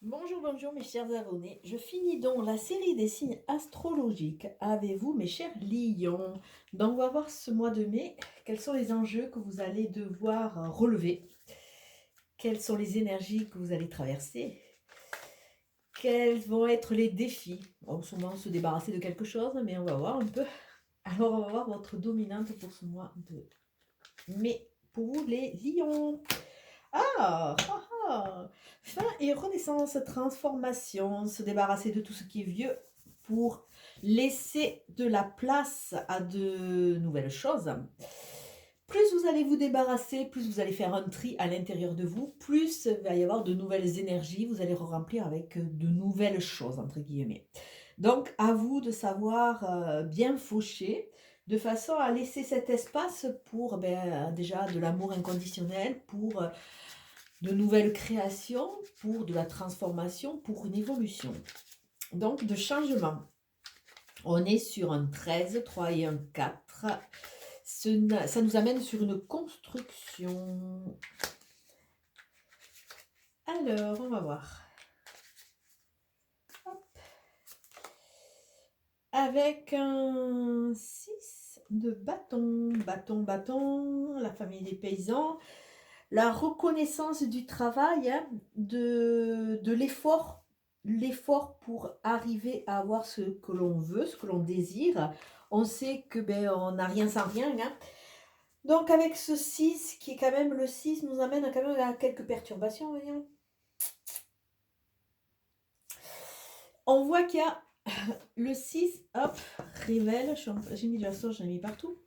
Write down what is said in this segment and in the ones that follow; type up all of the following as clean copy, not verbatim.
Bonjour, bonjour mes chers abonnés. Je finis donc la série des signes astrologiques avec vous mes chers lions. Donc on va voir ce mois de mai, quels sont les enjeux que vous allez devoir relever, quelles sont les énergies que vous allez traverser, quels vont être les défis. On va sûrement se débarrasser de quelque chose, mais on va voir un peu. Alors on va voir votre dominante pour ce mois de mai. Pour vous les lions. Ah, ah, ah. Fin et renaissance, transformation, se débarrasser de tout ce qui est vieux pour laisser de la place à de nouvelles choses. Plus vous allez vous débarrasser, plus vous allez faire un tri à l'intérieur de vous, plus il va y avoir de nouvelles énergies, vous allez remplir avec de nouvelles choses, entre guillemets. Donc, à vous de savoir bien faucher, de façon à laisser cet espace pour déjà de l'amour inconditionnel, pour de nouvelles créations, pour de la transformation, pour une évolution. Donc, de changement. On est sur un 13, 3 et un 4. Ça nous amène sur une construction. Alors, on va voir. Hop. Avec un 6 de bâton, bâton, bâton, la famille des paysans. La reconnaissance du travail, hein, de l'effort pour arriver à avoir ce que l'on veut, ce que l'on désire. On sait que on n'a rien sans rien, hein. Donc avec ce 6 qui est quand même le 6 nous amène quand même à quelques perturbations, voyons. On voit qu'il y a le 6, hop, révèle, j'ai mis de la sauce, j'en ai mis partout.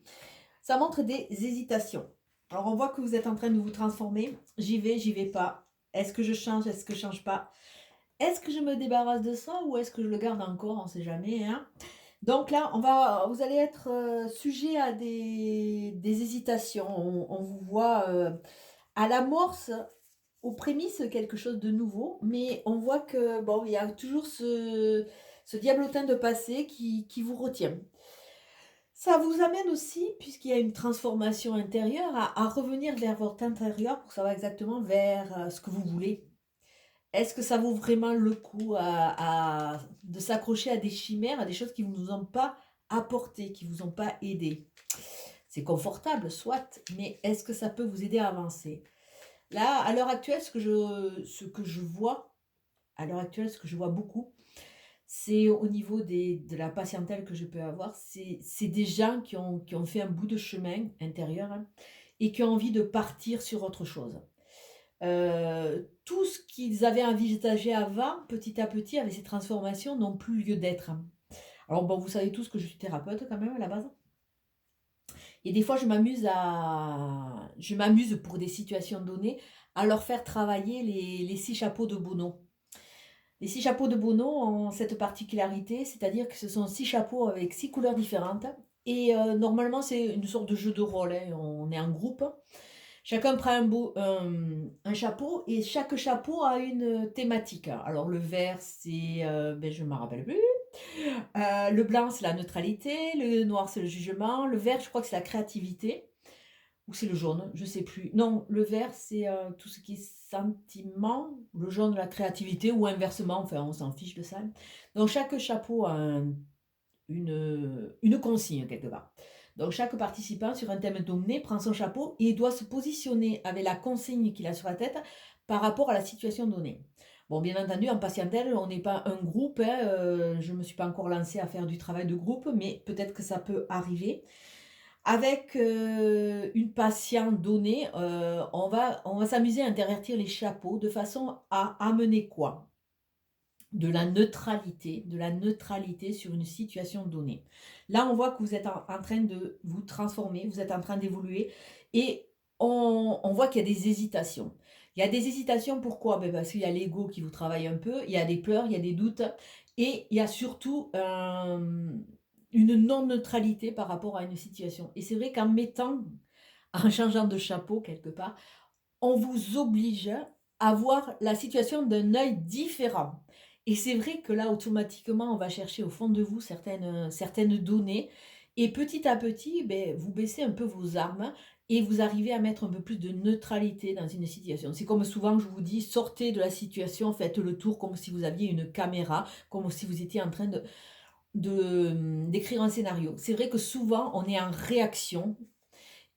Ça montre des hésitations. Alors on voit que vous êtes en train de vous transformer. J'y vais pas. Est-ce que je change, est-ce que je change pas? Est-ce que je me débarrasse de ça ou est-ce que je le garde encore? On ne sait jamais, hein. Donc là, vous allez être sujet à des hésitations. On vous voit à l'amorce, aux prémices, quelque chose de nouveau, mais on voit que bon, il y a toujours ce diablotin de passé qui vous retient. Ça vous amène aussi, puisqu'il y a une transformation intérieure, à revenir vers votre intérieur pour savoir exactement vers ce que vous voulez. Est-ce que ça vaut vraiment le coup de s'accrocher à des chimères, à des choses qui ne vous ont pas apporté, qui ne vous ont pas aidé? C'est confortable, soit, mais est-ce que ça peut vous aider à avancer? Là, à l'heure actuelle, ce que je vois, à l'heure actuelle, ce que je vois beaucoup, c'est au niveau de la patientèle que je peux avoir, c'est des gens qui ont fait un bout de chemin intérieur, hein, et qui ont envie de partir sur autre chose. Tout ce qu'ils avaient envisagé avant, petit à petit, avec ces transformations, n'ont plus lieu d'être. Alors bon, vous savez tous que je suis thérapeute quand même à la base. Et des fois, je m'amuse pour des situations données à leur faire travailler les 6 chapeaux de Bono. Les 6 chapeaux de Bono ont cette particularité, c'est-à-dire que ce sont 6 chapeaux avec 6 couleurs différentes. Et normalement, c'est une sorte de jeu de rôle, hein. On est en groupe. Chacun prend un chapeau et chaque chapeau a une thématique. Alors le vert, c'est, je ne me rappelle plus. Le blanc, c'est la neutralité. Le noir, c'est le jugement. Le vert, je crois que c'est la créativité. Ou c'est le jaune, je ne sais plus. Non, le vert, c'est tout ce qui est sentiment. Le jaune, la créativité. Ou inversement, enfin, on s'en fiche de ça. Donc chaque chapeau a une consigne quelque part. Donc chaque participant sur un thème donné prend son chapeau et doit se positionner avec la consigne qu'il a sur la tête par rapport à la situation donnée. Bon, bien entendu, en patientèle, on n'est pas un groupe, hein, je ne me suis pas encore lancée à faire du travail de groupe, mais peut-être que ça peut arriver. Avec une patiente donnée, on va s'amuser à intervertir les chapeaux de façon à amener quoi? De la neutralité sur une situation donnée. Là, on voit que vous êtes en train de vous transformer, vous êtes en train d'évoluer et on voit qu'il y a des hésitations. Il y a des hésitations, pourquoi? Parce qu'il y a l'ego qui vous travaille un peu, il y a des peurs, il y a des doutes et il y a surtout une non-neutralité par rapport à une situation. Et c'est vrai qu'en mettant, en changeant de chapeau quelque part, on vous oblige à voir la situation d'un œil différent. Et c'est vrai que là, automatiquement, on va chercher au fond de vous certaines données. Et petit à petit, vous baissez un peu vos armes et vous arrivez à mettre un peu plus de neutralité dans une situation. C'est comme souvent je vous dis, sortez de la situation, faites le tour comme si vous aviez une caméra, comme si vous étiez en train d'écrire un scénario. C'est vrai que souvent on est en réaction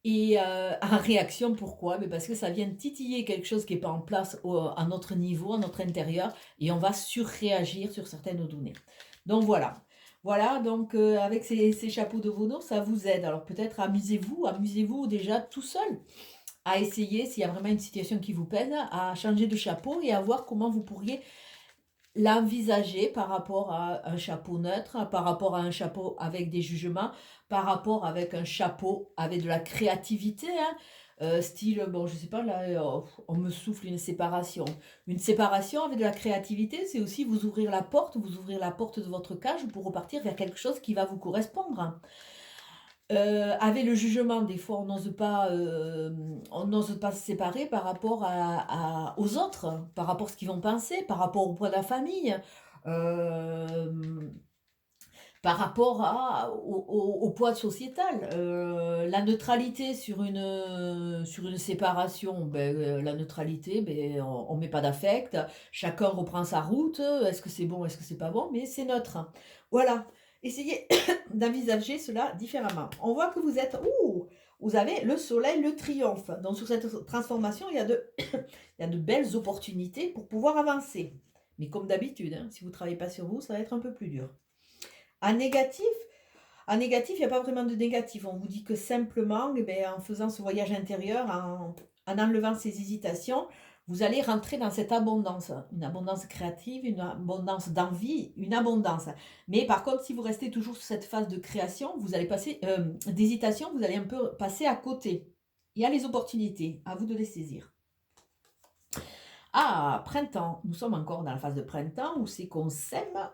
et en réaction pourquoi? Beh, parce que ça vient titiller quelque chose qui est pas en place à notre niveau, à notre intérieur et on va surréagir sur certaines données. Donc voilà. Voilà donc avec ces chapeaux de Vono, ça vous aide. Alors peut-être amusez-vous déjà tout seul à essayer, s'il y a vraiment une situation qui vous peine, à changer de chapeau et à voir comment vous pourriez l'envisager par rapport à un chapeau neutre, par rapport à un chapeau avec des jugements, par rapport avec un chapeau avec de la créativité, hein. Style, bon, je sais pas, là, on me souffle une séparation. Une séparation avec de la créativité, c'est aussi vous ouvrir la porte de votre cage pour repartir vers quelque chose qui va vous correspondre. Avec le jugement, des fois, on n'ose pas se séparer par rapport aux autres, par rapport à ce qu'ils vont penser, par rapport au poids de la famille, hem, par rapport au poids sociétal. La neutralité sur une séparation, la neutralité, on met pas d'affect, chacun reprend sa route, est-ce que c'est bon, est-ce que c'est pas bon? Mais c'est neutre. Voilà. Essayez d'envisager cela différemment. On voit que vous avez le soleil, le triomphe. Donc sur cette transformation, il y a de belles opportunités pour pouvoir avancer. Mais comme d'habitude, hein, si vous ne travaillez pas sur vous, ça va être un peu plus dur. En négatif, il n'y a pas vraiment de négatif. On vous dit que simplement, en faisant ce voyage intérieur, en enlevant ces hésitations, vous allez rentrer dans cette abondance. Une abondance créative, une abondance d'envie, une abondance. Mais par contre, si vous restez toujours sur cette phase de création, vous allez passer, d'hésitation, vous allez un peu passer à côté. Il y a les opportunités, à vous de les saisir. Ah, printemps. Nous sommes encore dans la phase de printemps où c'est qu'on sème.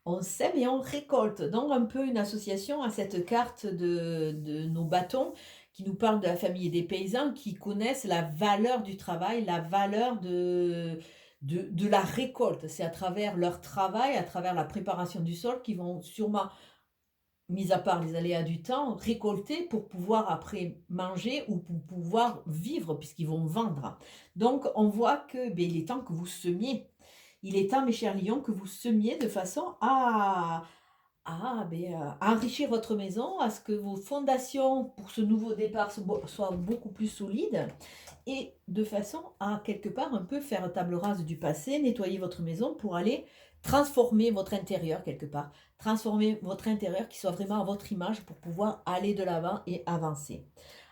On sème et on récolte. Donc un peu une association à cette carte de nos bâtons qui nous parle de la famille et des paysans qui connaissent la valeur du travail, la valeur de la récolte. C'est à travers leur travail, à travers la préparation du sol qu'ils vont sûrement, mis à part les aléas du temps, récolter pour pouvoir après manger ou pour pouvoir vivre puisqu'ils vont vendre. Donc on voit que il est temps que vous semiez. Il est temps, mes chers lions, que vous semiez de façon à enrichir votre maison, à ce que vos fondations pour ce nouveau départ soient beaucoup plus solides et de façon à quelque part un peu faire table rase du passé, nettoyer votre maison pour aller transformer votre intérieur quelque part, transformer votre intérieur qui soit vraiment à votre image pour pouvoir aller de l'avant et avancer.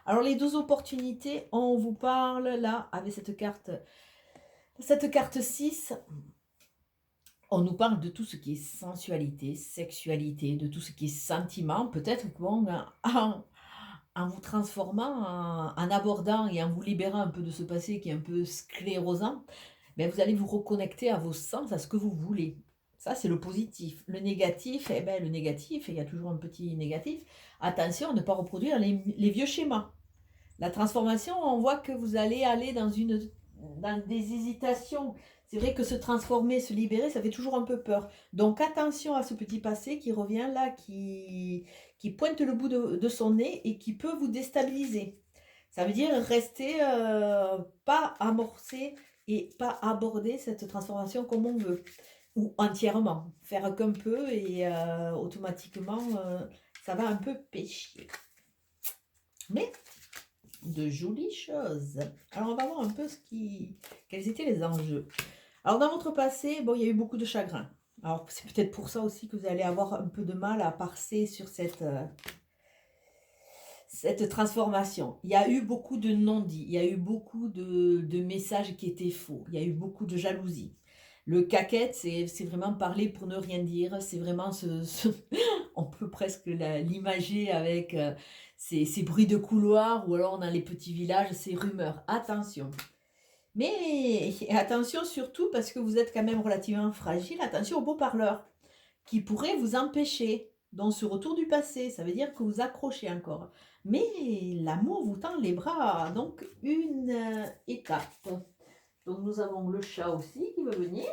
Alors les deux opportunités, on vous parle là avec cette carte 6. On nous parle de tout ce qui est sensualité, sexualité, de tout ce qui est sentiment. Peut-être que en vous transformant, en abordant et en vous libérant un peu de ce passé qui est un peu sclérosant, vous allez vous reconnecter à vos sens, à ce que vous voulez. Ça, c'est le positif. Le négatif, le négatif, et il y a toujours un petit négatif, attention à ne pas reproduire les vieux schémas. La transformation, on voit que vous allez aller dans des hésitations. C'est vrai que se transformer, se libérer, ça fait toujours un peu peur. Donc attention à ce petit passé qui revient là, qui pointe le bout de son nez et qui peut vous déstabiliser. Ça veut dire rester pas amorcé et pas aborder cette transformation comme on veut. Ou entièrement. Faire qu'un peu et automatiquement, ça va un peu pêcher. Mais de jolies choses. Alors on va voir un peu quels étaient les enjeux. Alors dans votre passé, il y a eu beaucoup de chagrin. Alors c'est peut-être pour ça aussi que vous allez avoir un peu de mal à passer sur cette transformation. Il y a eu beaucoup de non-dits, il y a eu beaucoup de messages qui étaient faux, il y a eu beaucoup de jalousie. Le caquette, c'est vraiment parler pour ne rien dire, c'est vraiment on peut presque l'imager avec ces bruits de couloir ou alors dans les petits villages, ces rumeurs. Attention. Mais attention surtout parce que vous êtes quand même relativement fragile, attention aux beaux parleurs qui pourraient vous empêcher dans ce retour du passé. Ça veut dire que vous accrochez encore. Mais l'amour vous tend les bras, donc une étape. Donc nous avons le chat aussi qui veut venir.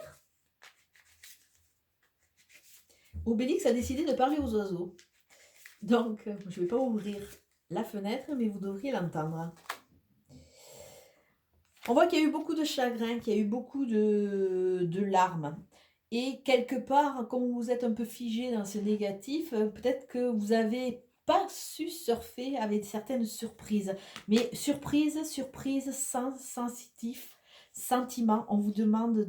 Obélix a décidé de parler aux oiseaux. Donc je ne vais pas ouvrir la fenêtre, mais vous devriez l'entendre. On voit qu'il y a eu beaucoup de chagrin, qu'il y a eu beaucoup de larmes. Et quelque part, quand vous êtes un peu figé dans ce négatif, peut-être que vous avez pas su surfer avec certaines surprises. Mais surprise, sensitif, sentiment, on vous demande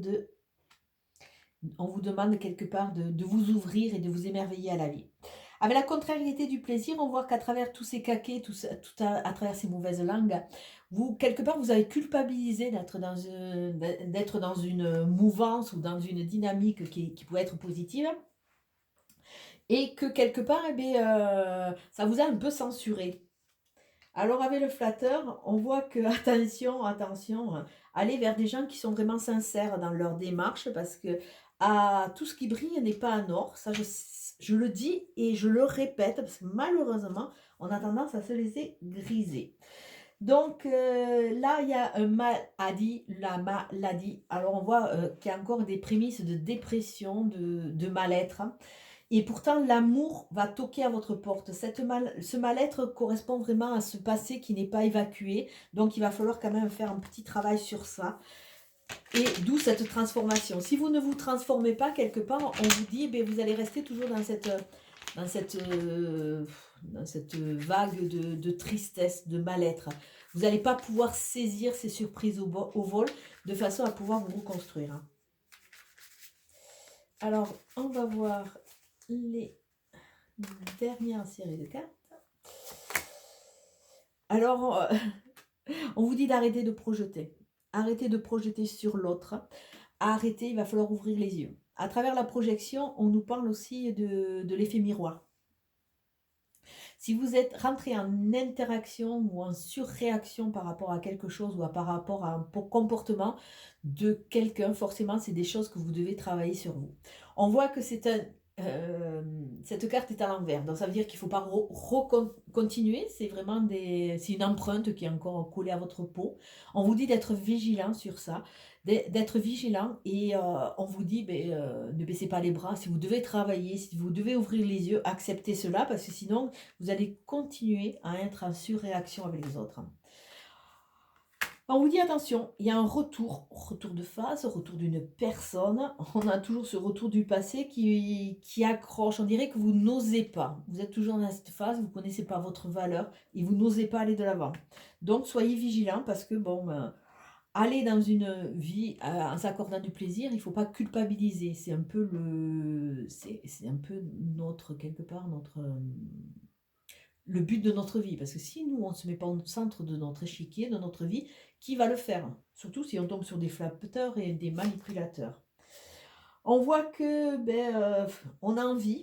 quelque part de vous ouvrir et de vous émerveiller à la vie. Avec la contrariété du plaisir, on voit qu'à travers tous ces caquets, à travers ces mauvaises langues, vous, quelque part, vous avez culpabilisé d'être dans une mouvance ou dans une dynamique qui pourrait être positive et que quelque part, eh bien, ça vous a un peu censuré. Alors avec le flatteur, on voit que, attention, aller vers des gens qui sont vraiment sincères dans leur démarche parce que tout ce qui brille n'est pas un or. Ça, je le dis et je le répète parce que malheureusement, on a tendance à se laisser griser. Donc là, il y a un maladie, la maladie. Alors on voit qu'il y a encore des prémices de dépression, de mal-être. Et pourtant, l'amour va toquer à votre porte. Ce mal-être correspond vraiment à ce passé qui n'est pas évacué. Donc, il va falloir quand même faire un petit travail sur ça. Et d'où cette transformation. Si vous ne vous transformez pas quelque part, on vous dit, ben, vous allez rester toujours dans cette vague de tristesse, de mal-être. Vous n'allez pas pouvoir saisir ces surprises au vol de façon à pouvoir vous reconstruire. Alors, on va voir les dernières séries de cartes. Alors, on vous dit d'arrêter de projeter. Arrêtez de projeter sur l'autre. Arrêtez, il va falloir ouvrir les yeux. À travers la projection, on nous parle aussi de l'effet miroir. Si vous êtes rentré en interaction ou en surréaction par rapport à quelque chose ou par rapport à un comportement de quelqu'un, forcément, c'est des choses que vous devez travailler sur vous. On voit que cette carte est à l'envers, donc ça veut dire qu'il ne faut pas continuer. C'est vraiment c'est une empreinte qui est encore collée à votre peau. On vous dit d'être vigilant sur ça, d'être vigilant et on vous dit ne baissez pas les bras. Si vous devez travailler, si vous devez ouvrir les yeux, acceptez cela parce que sinon vous allez continuer à être en surréaction avec les autres. On vous dit attention, il y a un retour de phase, retour d'une personne. On a toujours ce retour du passé qui accroche. On dirait que vous n'osez pas. Vous êtes toujours dans cette phase, vous ne connaissez pas votre valeur et vous n'osez pas aller de l'avant. Donc soyez vigilants parce que aller dans une vie en s'accordant du plaisir, il ne faut pas culpabiliser. C'est un peu quelque part le but de notre vie. Parce que si nous, on ne se met pas au centre de notre échiquier, de notre vie, qui va le faire? Surtout si on tombe sur des flatteurs et des manipulateurs. On voit que on a envie,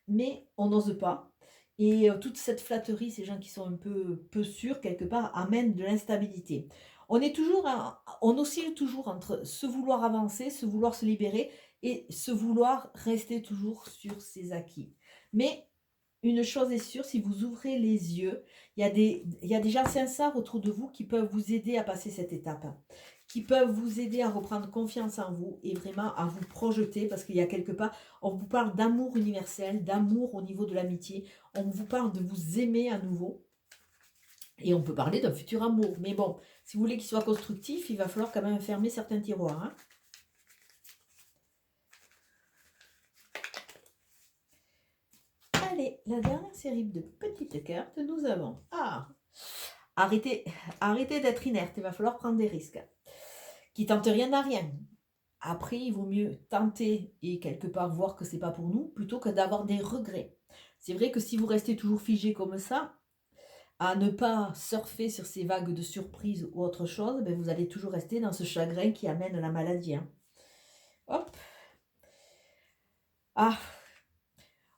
mais on n'ose pas. Et toute cette flatterie, ces gens qui sont un peu sûrs, quelque part, amènent de l'instabilité. On oscille toujours entre se vouloir avancer, se vouloir se libérer et se vouloir rester toujours sur ses acquis. Mais une chose est sûre, si vous ouvrez les yeux, il y a des gens sincères autour de vous qui peuvent vous aider à passer cette étape, qui peuvent vous aider à reprendre confiance en vous et vraiment à vous projeter parce qu'il y a quelque part, on vous parle d'amour universel, d'amour au niveau de l'amitié, on vous parle de vous aimer à nouveau et on peut parler d'un futur amour. Mais bon, si vous voulez qu'il soit constructif, il va falloir quand même fermer certains tiroirs. Hein. Allez, la dernière série de petites cartes, nous avons... arrêtez d'être inerte, il va falloir prendre des risques. Qui tente rien n'a rien. Après, il vaut mieux tenter et quelque part voir que c'est pas pour nous, plutôt que d'avoir des regrets. C'est vrai que si vous restez toujours figé comme ça, à ne pas surfer sur ces vagues de surprise ou autre chose, vous allez toujours rester dans ce chagrin qui amène la maladie. Hein. Hop.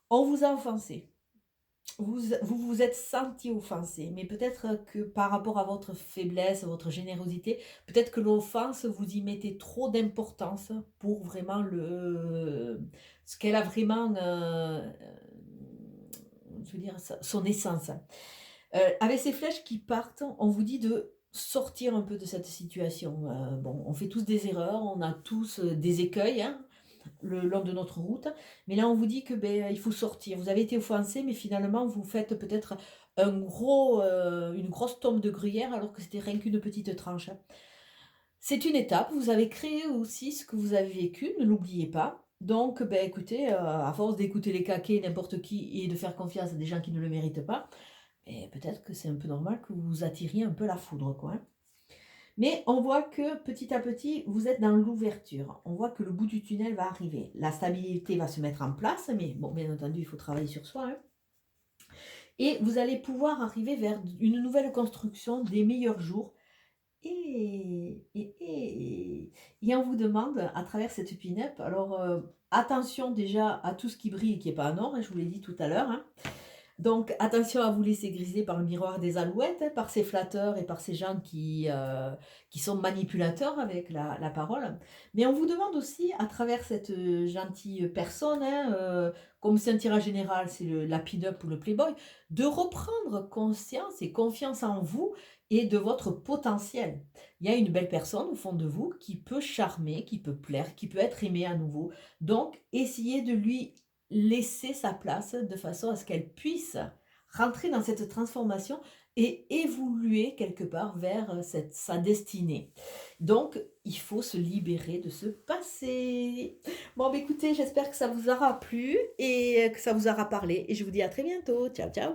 On vous a offensé. Vous vous êtes senti offensé, mais peut-être que par rapport à votre faiblesse, à votre générosité, peut-être que l'offense, vous y mettez trop d'importance pour vraiment ce qu'elle a vraiment, son essence. Avec ces flèches qui partent, on vous dit de sortir un peu de cette situation. On fait tous des erreurs, on a tous des écueils, hein, le long de notre route, mais là on vous dit que il faut sortir. Vous avez été offensé, mais finalement vous faites peut-être une grosse tombe de gruyère alors que c'était rien qu'une petite tranche, hein. C'est une étape, vous avez créé aussi ce que vous avez vécu, ne l'oubliez pas. Donc, ben, écoutez, à force d'écouter les caquets, n'importe qui et de faire confiance à des gens qui ne le méritent pas, et peut-être que c'est un peu normal que vous attiriez un peu la foudre, quoi, hein. Mais on voit que petit à petit, vous êtes dans l'ouverture. On voit que le bout du tunnel va arriver. La stabilité va se mettre en place, mais bon, bien entendu, il faut travailler sur soi, hein. Et vous allez pouvoir arriver vers une nouvelle construction, des meilleurs jours. Et on vous demande à travers cette pin-up, alors attention déjà à tout ce qui brille et qui n'est pas en or, hein, je vous l'ai dit tout à l'heure, hein. Donc attention à vous laisser griser par le miroir des alouettes, hein, par ces flatteurs et par ces gens qui sont manipulateurs avec la parole. Mais on vous demande aussi, à travers cette gentille personne, hein, comme c'est un tirage général, c'est la pin-up ou le playboy, de reprendre conscience et confiance en vous et de votre potentiel. Il y a une belle personne au fond de vous qui peut charmer, qui peut plaire, qui peut être aimée à nouveau. Donc essayez de lui laisser sa place de façon à ce qu'elle puisse rentrer dans cette transformation et évoluer quelque part vers sa destinée. Donc, il faut se libérer de ce passé. Bon, bah, écoutez, j'espère que ça vous aura plu et que ça vous aura parlé. Et je vous dis à très bientôt. Ciao, ciao.